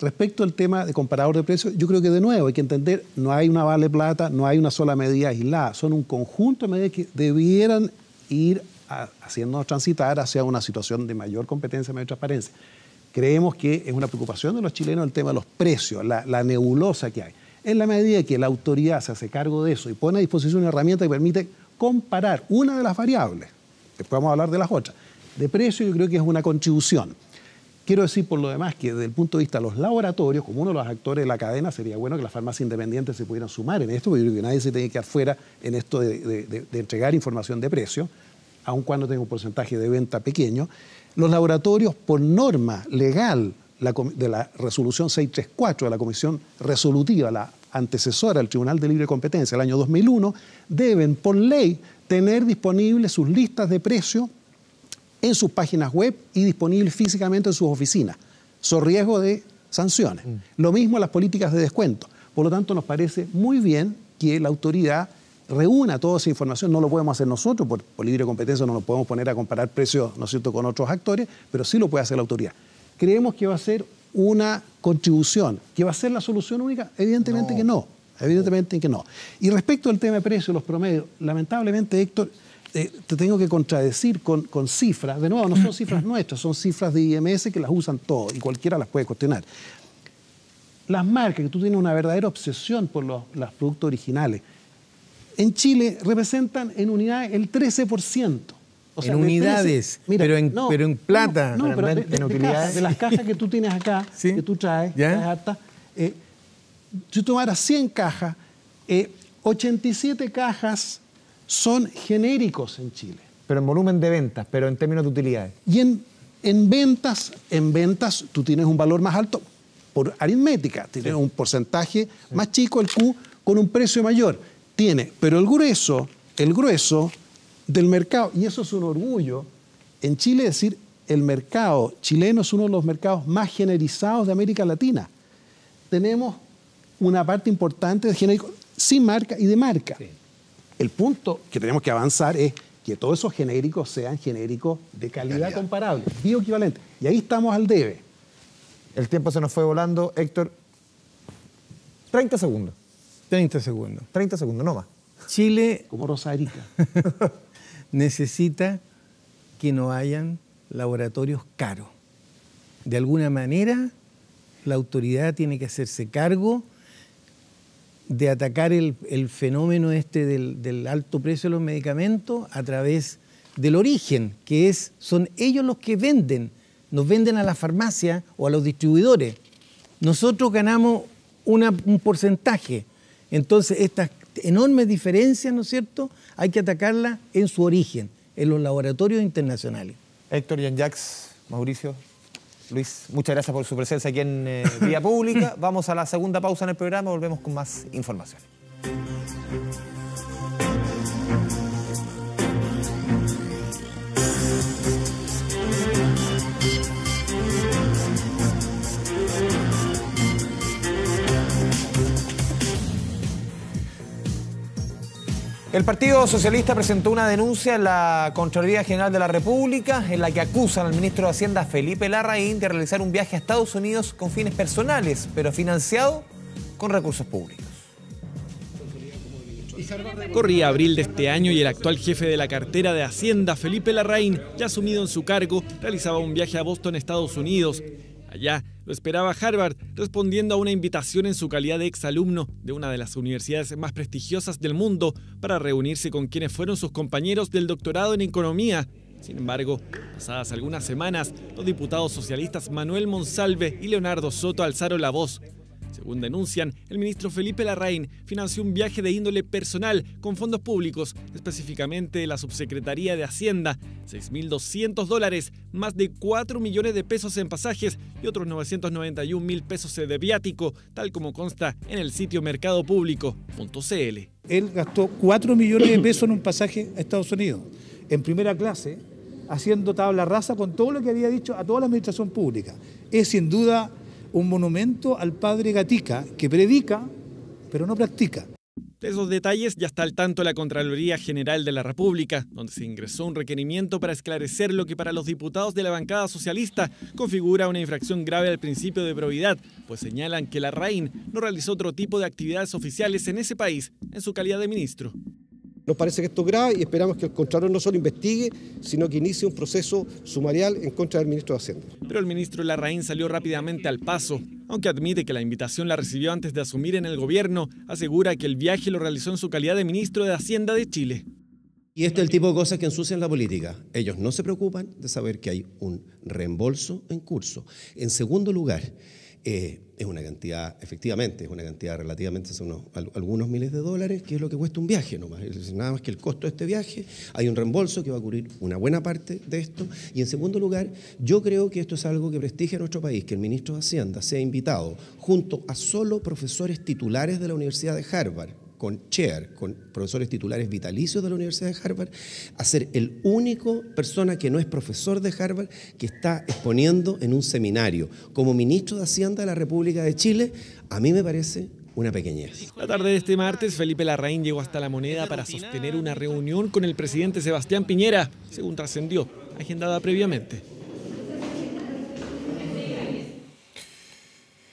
Respecto al tema de comparador de precios, yo creo que de nuevo hay que entender, no hay una vale plata, no hay una sola medida aislada, son un conjunto de medidas que debieran ir haciéndonos transitar hacia una situación de mayor competencia, mayor transparencia. Creemos que es una preocupación de los chilenos el tema de los precios, la nebulosa que hay. En la medida que la autoridad se hace cargo de eso y pone a disposición una herramienta que permite comparar una de las variables, después vamos a hablar de las otras, de precio yo creo que es una contribución. Quiero decir por lo demás que desde el punto de vista de los laboratorios, como uno de los actores de la cadena, sería bueno que las farmacias independientes se pudieran sumar en esto, porque yo creo que nadie se tiene que quedar fuera en esto de entregar información de precio, aun cuando tenga un porcentaje de venta pequeño. Los laboratorios, por norma legal de la resolución 634 de la Comisión Resolutiva, la antecesora del Tribunal de Libre Competencia del año 2001, deben por ley tener disponibles sus listas de precios en sus páginas web y disponibles físicamente en sus oficinas, so riesgo de sanciones. Lo mismo las políticas de descuento. Por lo tanto, nos parece muy bien que la autoridad reúna toda esa información. No lo podemos hacer nosotros, por libre competencia no nos podemos poner a comparar precios, ¿no es cierto?, con otros actores, pero sí lo puede hacer la autoridad. Creemos que va a ser una contribución, que va a ser la solución única. Evidentemente que no. Evidentemente que no. Y respecto al tema de precios, los promedios, lamentablemente, Héctor, te tengo que contradecir con cifras. De nuevo, no son cifras nuestras, son cifras de IMS que las usan todos y cualquiera las puede cuestionar. Las marcas, que tú tienes una verdadera obsesión por los productos originales, en Chile representan en unidades el 13%. O sea, en unidades, mira, pero en plata. No, pero en utilidades. de las cajas que tú tienes acá, ¿Sí? que tú traes, ¿Ya? si tú tomaras 100 cajas, 87 cajas son genéricos en Chile. Pero en volumen de ventas, pero en términos de utilidades. Y en ventas tú tienes un valor más alto por aritmética, tienes un porcentaje más chico, el Q, con un precio mayor. Pero el grueso del mercado, y eso es un orgullo, en Chile decir, el mercado chileno es uno de los mercados más generizados de América Latina. Tenemos una parte importante de genéricos sin marca y de marca. Sí. El punto que tenemos que avanzar es que todos esos genéricos sean genéricos de calidad comparable, bioequivalentes. Y ahí estamos al debe. El tiempo se nos fue volando. Héctor, 30 segundos. 30 segundos. 30 segundos, no más. Chile, como Rosa Erika, necesita que no hayan laboratorios caros. De alguna manera, la autoridad tiene que hacerse cargo de atacar el fenómeno del alto precio de los medicamentos a través del origen, que son ellos los que nos venden a la farmacia o a los distribuidores. Nosotros ganamos un porcentaje. Entonces, estas enormes diferencias, ¿no es cierto?, hay que atacarlas en su origen, en los laboratorios internacionales. Héctor, Jean-Jacques, Mauricio, Luis, muchas gracias por su presencia aquí en Vía Pública. Vamos a la segunda pausa en el programa, volvemos con más información. El Partido Socialista presentó una denuncia en la Contraloría General de la República en la que acusan al ministro de Hacienda, Felipe Larraín, de realizar un viaje a Estados Unidos con fines personales, pero financiado con recursos públicos. Corría abril de este año y el actual jefe de la cartera de Hacienda, Felipe Larraín, ya asumido en su cargo, realizaba un viaje a Boston, Estados Unidos. Allá lo esperaba Harvard, respondiendo a una invitación en su calidad de exalumno de una de las universidades más prestigiosas del mundo para reunirse con quienes fueron sus compañeros del doctorado en economía. Sin embargo, pasadas algunas semanas, los diputados socialistas Manuel Monsalve y Leonardo Soto alzaron la voz. Según denuncian, el ministro Felipe Larraín financió un viaje de índole personal con fondos públicos, específicamente de la Subsecretaría de Hacienda, $6.200, más de 4 millones de pesos en pasajes y otros 991.000 pesos de viático, tal como consta en el sitio mercadopublico.cl. Él gastó 4 millones de pesos en un pasaje a Estados Unidos, en primera clase, haciendo tabla rasa con todo lo que había dicho a toda la administración pública. Es sin duda un monumento al padre Gatica, que predica, pero no practica. De esos detalles ya está al tanto la Contraloría General de la República, donde se ingresó un requerimiento para esclarecer lo que para los diputados de la bancada socialista configura una infracción grave al principio de probidad, pues señalan que Larraín no realizó otro tipo de actividades oficiales en ese país en su calidad de ministro. Nos parece que esto es grave y esperamos que el Contralor no solo investigue, sino que inicie un proceso sumarial en contra del ministro de Hacienda. Pero el ministro Larraín salió rápidamente al paso. Aunque admite que la invitación la recibió antes de asumir en el gobierno, asegura que el viaje lo realizó en su calidad de ministro de Hacienda de Chile. Y esto es el tipo de cosas que ensucian la política. Ellos no se preocupan de saber que hay un reembolso en curso. En segundo lugar, es una cantidad, efectivamente, es una cantidad relativamente, son algunos miles de dólares, que es lo que cuesta un viaje nomás. Es decir, nada más que el costo de este viaje, hay un reembolso que va a cubrir una buena parte de esto. Y en segundo lugar, yo creo que esto es algo que prestigia a nuestro país, que el ministro de Hacienda sea invitado junto a solo profesores titulares de la Universidad de Harvard, con profesores titulares vitalicios de la Universidad de Harvard, a ser el único persona que no es profesor de Harvard que está exponiendo en un seminario. Como ministro de Hacienda de la República de Chile, a mí me parece una pequeñez. La tarde de este martes, Felipe Larraín llegó hasta La Moneda para sostener una reunión con el presidente Sebastián Piñera, según trascendió, agendada previamente.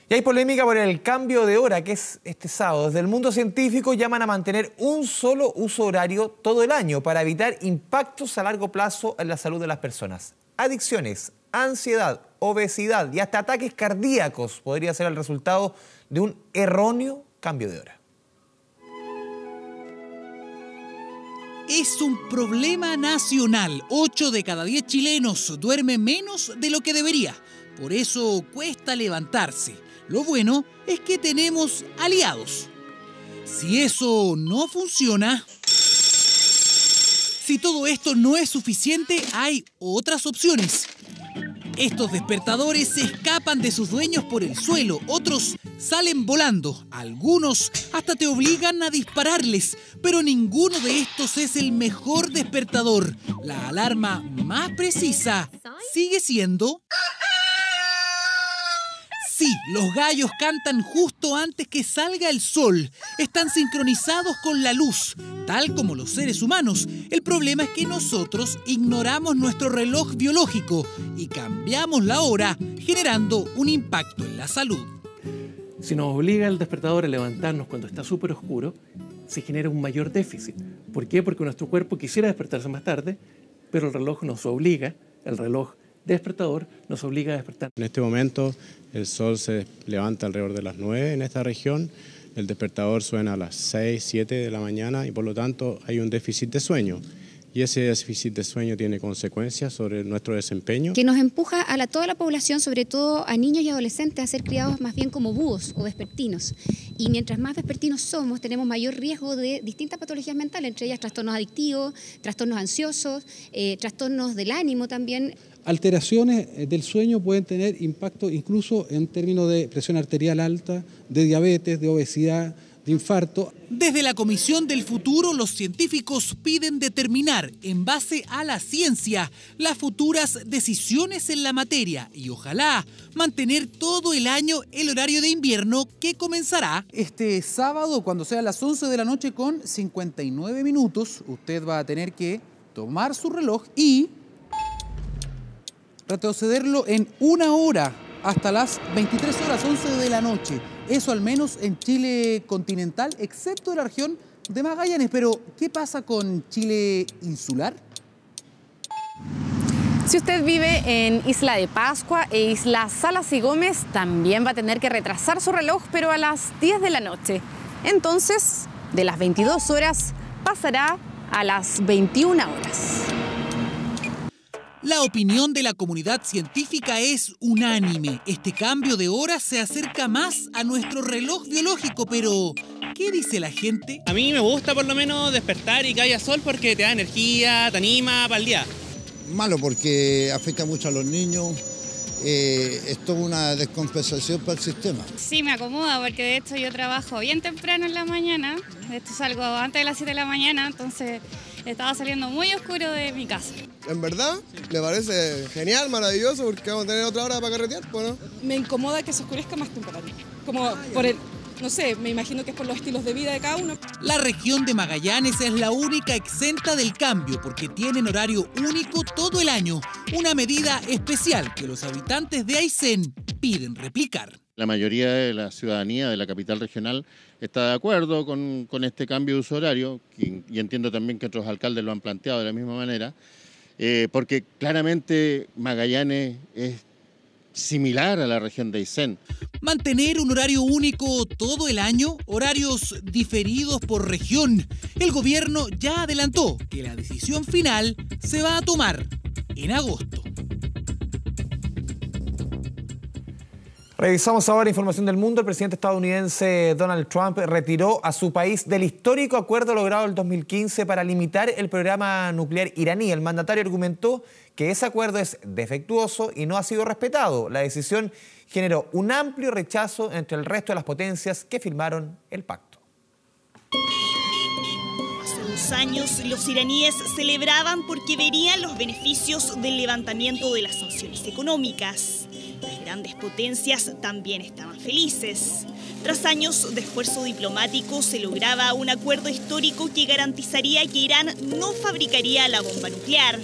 Y hay polémica por el cambio de hora, que es este sábado. Desde el mundo científico llaman a mantener un solo uso horario todo el año para evitar impactos a largo plazo en la salud de las personas. Adicciones, ansiedad, obesidad y hasta ataques cardíacos podría ser el resultado de un erróneo cambio de hora. Es un problema nacional. 8 de cada 10 chilenos duermen menos de lo que debería. Por eso cuesta levantarse. Lo bueno es que tenemos aliados. Si eso no funciona, si todo esto no es suficiente, hay otras opciones. Estos despertadores se escapan de sus dueños por el suelo, otros salen volando, algunos hasta te obligan a dispararles, pero ninguno de estos es el mejor despertador. La alarma más precisa sigue siendo... Sí, los gallos cantan justo antes que salga el sol. Están sincronizados con la luz, tal como los seres humanos. El problema es que nosotros ignoramos nuestro reloj biológico y cambiamos la hora, generando un impacto en la salud. Si nos obliga el despertador a levantarnos cuando está súper oscuro, se genera un mayor déficit. ¿Por qué? Porque nuestro cuerpo quisiera despertarse más tarde, pero el reloj nos obliga, el reloj despertador nos obliga a despertar. En este momento el sol se levanta alrededor de las 9 en esta región El despertador suena a las 6, 7 de la mañana y por lo tanto hay un déficit de sueño. Y ese déficit de sueño tiene consecuencias sobre nuestro desempeño. Que nos empuja a toda la población, sobre todo a niños y adolescentes, a ser criados más bien como búhos o vespertinos. Y mientras más vespertinos somos, tenemos mayor riesgo de distintas patologías mentales, entre ellas trastornos adictivos, trastornos ansiosos, trastornos del ánimo también. Alteraciones del sueño pueden tener impacto incluso en términos de presión arterial alta, de diabetes, de obesidad, de infarto. Desde la Comisión del Futuro, los científicos piden determinar, en base a la ciencia, las futuras decisiones en la materia y ojalá mantener todo el año el horario de invierno que comenzará este sábado, cuando sea las 11 de la noche con 59 minutos. Usted va a tener que tomar su reloj y retrocederlo en 1 hora hasta las 23 horas, 11 de la noche. Eso al menos en Chile continental, excepto en la región de Magallanes. Pero, ¿qué pasa con Chile insular? Si usted vive en Isla de Pascua e Isla Salas y Gómez, también va a tener que retrasar su reloj, pero a las 10 de la noche. Entonces, de las 22 horas pasará a las 21 horas. La opinión de la comunidad científica es unánime. Este cambio de hora se acerca más a nuestro reloj biológico, pero ¿qué dice la gente? A mí me gusta por lo menos despertar y que haya sol porque te da energía, te anima para el día. Malo porque afecta mucho a los niños, es toda una descompensación para el sistema. Sí, me acomoda porque de hecho yo trabajo bien temprano en la mañana, de hecho salgo antes de las 7 de la mañana, entonces estaba saliendo muy oscuro de mi casa. En verdad, me parece genial, maravilloso, porque vamos a tener otra hora para carretear, pues, ¿no? Me incomoda que se oscurezca más temprano, como por el, no sé, me imagino que es por los estilos de vida de cada uno. La región de Magallanes es la única exenta del cambio porque tienen horario único todo el año, una medida especial que los habitantes de Aysén piden replicar. La mayoría de la ciudadanía de la capital regional está de acuerdo con este cambio de uso horario y entiendo también que otros alcaldes lo han planteado de la misma manera, porque claramente Magallanes es similar a la región de Aysén. Mantener un horario único todo el año, horarios diferidos por región. El gobierno ya adelantó que la decisión final se va a tomar en agosto. Revisamos ahora información del mundo. El presidente estadounidense Donald Trump retiró a su país del histórico acuerdo logrado en el 2015 para limitar el programa nuclear iraní. El mandatario argumentó que ese acuerdo es defectuoso y no ha sido respetado. La decisión generó un amplio rechazo entre el resto de las potencias que firmaron el pacto. Hace 2 años, los iraníes celebraban porque verían los beneficios del levantamiento de las sanciones económicas. Las grandes potencias también estaban felices. Tras años de esfuerzo diplomático, se lograba un acuerdo histórico que garantizaría que Irán no fabricaría la bomba nuclear.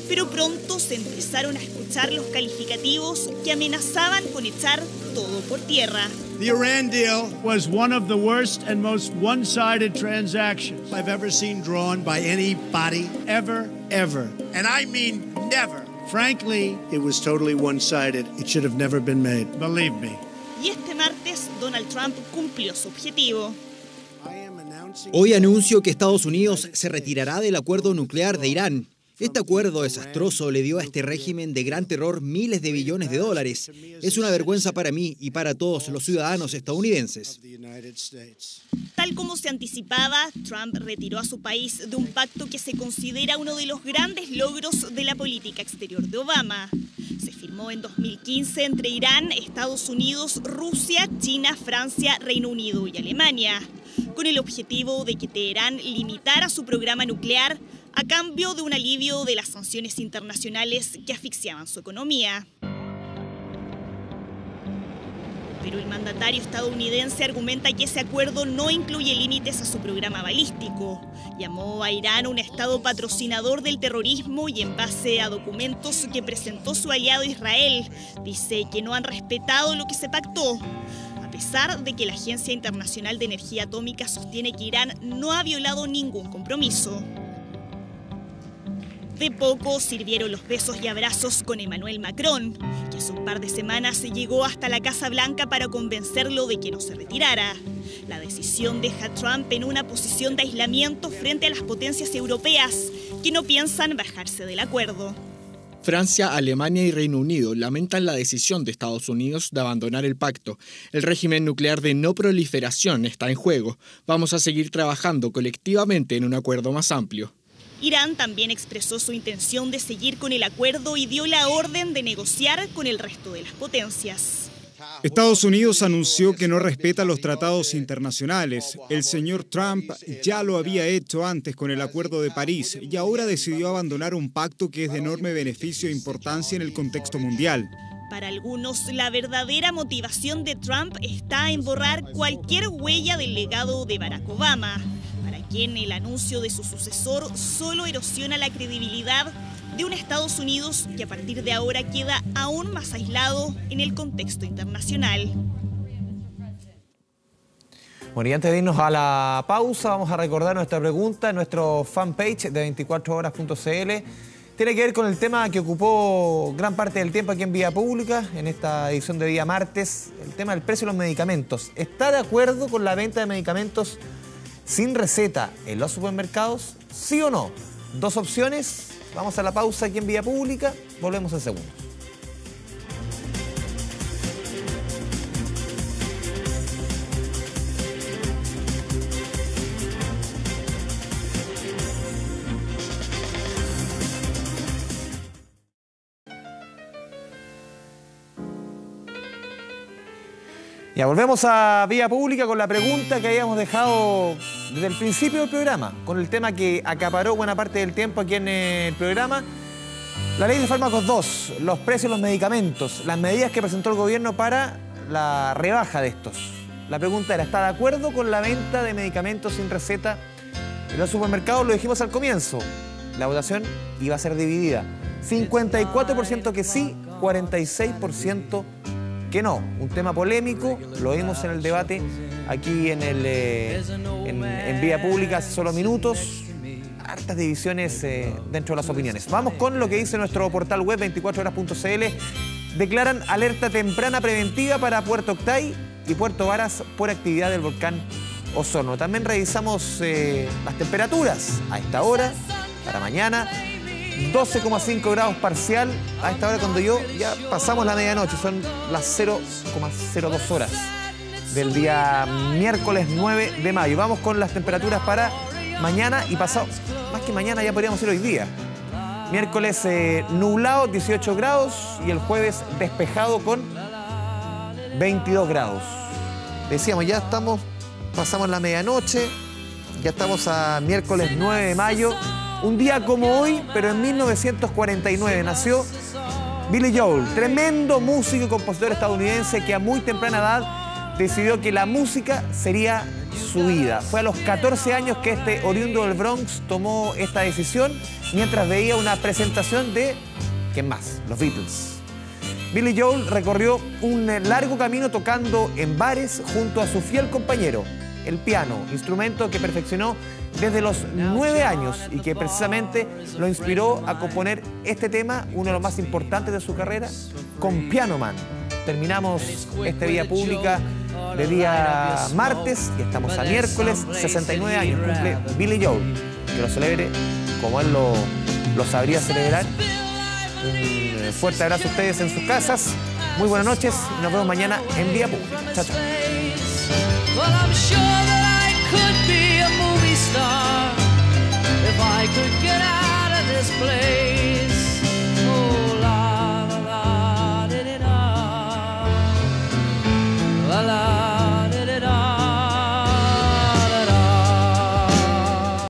Pero pronto se empezaron a escuchar los calificativos que amenazaban con echar todo por tierra. The Iran deal was one of the worst and most one-sided transactions I've ever seen drawn by anybody, ever. And I mean never. Frankly, it was totally one-sided. It should have never been made, believe me. Y este martes, Donald Trump cumplió su objetivo. Hoy anuncio que Estados Unidos se retirará del acuerdo nuclear de Irán. Este acuerdo desastroso le dio a este régimen de gran terror miles de billones de dólares. Es una vergüenza para mí y para todos los ciudadanos estadounidenses. Tal como se anticipaba, Trump retiró a su país de un pacto que se considera uno de los grandes logros de la política exterior de Obama. Se firmó en 2015 entre Irán, Estados Unidos, Rusia, China, Francia, Reino Unido y Alemania, con el objetivo de que Teherán limitara su programa nuclear a cambio de un alivio de las sanciones internacionales que asfixiaban su economía. Pero el mandatario estadounidense argumenta que ese acuerdo no incluye límites a su programa balístico. Llamó a Irán un estado patrocinador del terrorismo y en base a documentos que presentó su aliado Israel, dice que no han respetado lo que se pactó. A pesar de que la Agencia Internacional de Energía Atómica sostiene que Irán no ha violado ningún compromiso. De poco sirvieron los besos y abrazos con Emmanuel Macron, que hace un par de semanas llegó hasta la Casa Blanca para convencerlo de que no se retirara. La decisión deja a Trump en una posición de aislamiento frente a las potencias europeas, que no piensan bajarse del acuerdo. Francia, Alemania y Reino Unido lamentan la decisión de Estados Unidos de abandonar el pacto. El régimen nuclear de no proliferación está en juego. Vamos a seguir trabajando colectivamente en un acuerdo más amplio. Irán también expresó su intención de seguir con el acuerdo y dio la orden de negociar con el resto de las potencias. Estados Unidos anunció que no respeta los tratados internacionales. El señor Trump ya lo había hecho antes con el Acuerdo de París y ahora decidió abandonar un pacto que es de enorme beneficio e importancia en el contexto mundial. Para algunos, la verdadera motivación de Trump está en borrar cualquier huella del legado de Barack Obama, para quien el anuncio de su sucesor solo erosiona la credibilidad de un Estados Unidos que a partir de ahora queda aún más aislado en el contexto internacional. Bueno, y antes de irnos a la pausa, vamos a recordar nuestra pregunta en nuestro fanpage de 24horas.cl. Tiene que ver con el tema que ocupó gran parte del tiempo aquí en Vía Pública, en esta edición de día martes, el tema del precio de los medicamentos. ¿Está de acuerdo con la venta de medicamentos sin receta en los supermercados? ¿Sí o no? Dos opciones. Vamos a la pausa aquí en Vía Pública. Volvemos en segundos. Ya volvemos a Vía Pública con la pregunta que habíamos dejado desde el principio del programa, con el tema que acaparó buena parte del tiempo aquí en el programa. La ley de fármacos 2, los precios de los medicamentos, las medidas que presentó el gobierno para la rebaja de estos. La pregunta era, ¿está de acuerdo con la venta de medicamentos sin receta en los supermercados? Lo dijimos al comienzo, la votación iba a ser dividida. 54% que sí, 46% que no. Un tema polémico, lo vimos en el debate aquí en Vía Pública hace solo minutos. Hartas divisiones dentro de las opiniones. Vamos con lo que dice nuestro portal web 24horas.cl. Declaran alerta temprana preventiva para Puerto Octay y Puerto Varas por actividad del volcán Osorno. También revisamos las temperaturas a esta hora, para mañana. 12,5 grados parcial a esta hora cuando ya pasamos la medianoche, son las 0,02 horas del día miércoles 9 de mayo. Vamos con las temperaturas para mañana y pasado, más que mañana ya podríamos ir hoy día. Miércoles nublado, 18 grados y el jueves despejado con 22 grados. Decíamos, ya pasamos la medianoche, ya estamos a miércoles 9 de mayo. Un día como hoy, pero en 1949, nació Billy Joel, tremendo músico y compositor estadounidense que a muy temprana edad decidió que la música sería su vida. Fue a los 14 años que este oriundo del Bronx tomó esta decisión mientras veía una presentación de, ¿quién más? Los Beatles. Billy Joel recorrió un largo camino tocando en bares junto a su fiel compañero, el piano, instrumento que perfeccionó desde los 9 años y que precisamente lo inspiró a componer este tema, uno de los más importantes de su carrera, con Piano Man. Terminamos este Vía Pública de día martes y estamos a miércoles, 69 años cumple Billy Joel. Que lo celebre como él lo sabría celebrar. Un fuerte abrazo a ustedes en sus casas, muy buenas noches y nos vemos mañana en Vía Pública. Chao, chao. Well, I'm sure that I could be a movie star if I could get out of this place.